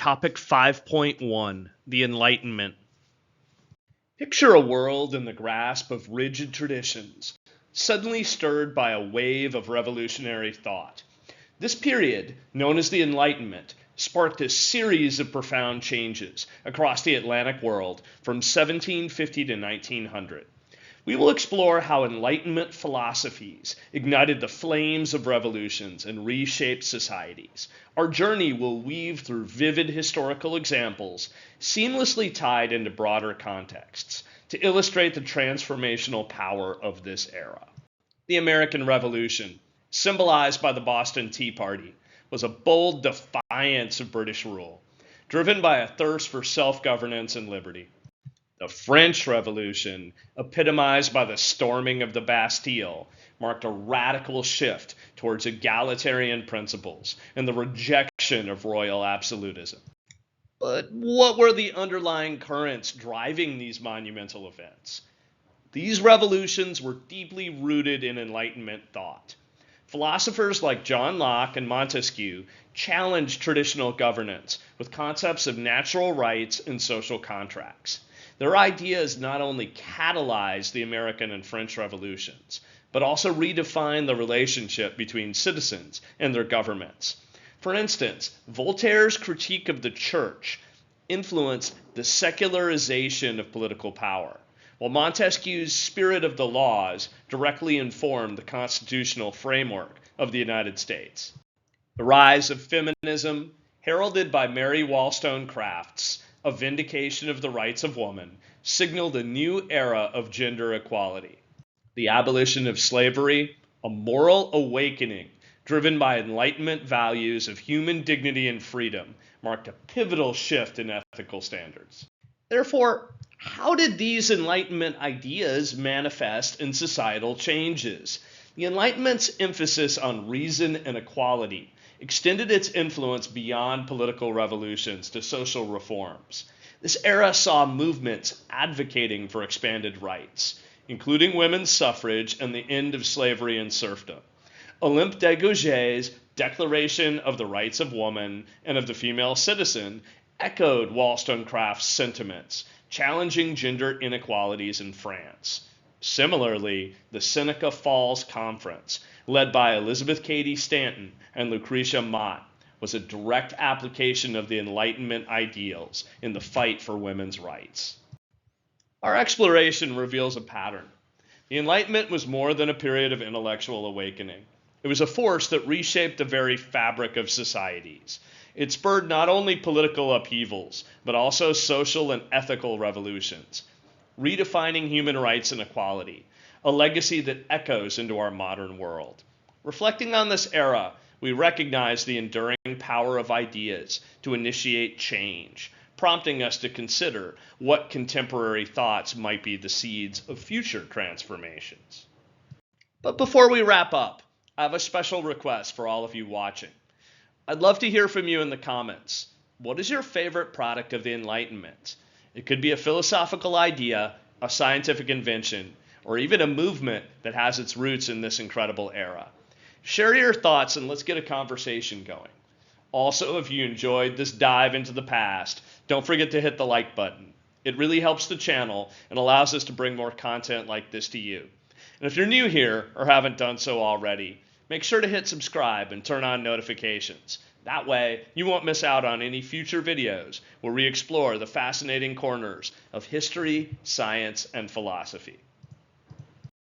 Topic 5.1 The Enlightenment. Picture a world in the grasp of rigid traditions, suddenly stirred by a wave of revolutionary thought. This period, known as the Enlightenment, sparked a series of profound changes across the Atlantic world from 1750 to 1900. We will explore how Enlightenment philosophies ignited the flames of revolutions and reshaped societies. Our journey will weave through vivid historical examples, seamlessly tied into broader contexts, to illustrate the transformational power of this era. The American Revolution, symbolized by the Boston Tea Party, was a bold defiance of British rule, driven by a thirst for self-governance and liberty. The French Revolution, epitomized by the storming of the Bastille, marked a radical shift towards egalitarian principles and the rejection of royal absolutism. But what were the underlying currents driving these monumental events? These revolutions were deeply rooted in Enlightenment thought. Philosophers like John Locke and Montesquieu challenged traditional governance with concepts of natural rights and social contracts. Their ideas not only catalyzed the American and French revolutions, but also redefined the relationship between citizens and their governments. For instance, Voltaire's critique of the church influenced the secularization of political power, while Montesquieu's spirit of the laws directly informed the constitutional framework of the United States. The rise of feminism, heralded by Mary Wollstonecraft's A Vindication of the Rights of Woman, signaled a new era of gender equality. The abolition of slavery, a moral awakening driven by Enlightenment values of human dignity and freedom, marked a pivotal shift in ethical standards. Therefore, how did these Enlightenment ideas manifest in societal changes? The Enlightenment's emphasis on reason and equality extended its influence beyond political revolutions to social reforms. This era saw movements advocating for expanded rights, including women's suffrage and the end of slavery and serfdom. Olympe de Gouget's Declaration of the Rights of Woman and of the Female Citizen echoed Wollstonecraft's sentiments, challenging gender inequalities in France. Similarly, the Seneca Falls Conference, led by Elizabeth Cady Stanton and Lucretia Mott, was a direct application of the Enlightenment ideals in the fight for women's rights. Our exploration reveals a pattern. The Enlightenment was more than a period of intellectual awakening. It was a force that reshaped the very fabric of societies. It spurred not only political upheavals, but also social and ethical revolutions, redefining human rights and equality, a legacy that echoes into our modern world. Reflecting on this era, we recognize the enduring power of ideas to initiate change, prompting us to consider what contemporary thoughts might be the seeds of future transformations. But before we wrap up, I have a special request for all of you watching. I'd love to hear from you in the comments. What is your favorite product of the Enlightenment? It could be a philosophical idea, a scientific invention, or even a movement that has its roots in this incredible era. Share your thoughts and let's get a conversation going. Also, if you enjoyed this dive into the past, don't forget to hit the like button. It really helps the channel and allows us to bring more content like this to you. And if you're new here or haven't done so already, make sure to hit subscribe and turn on notifications. That way, you won't miss out on any future videos where we explore the fascinating corners of history, science, and philosophy.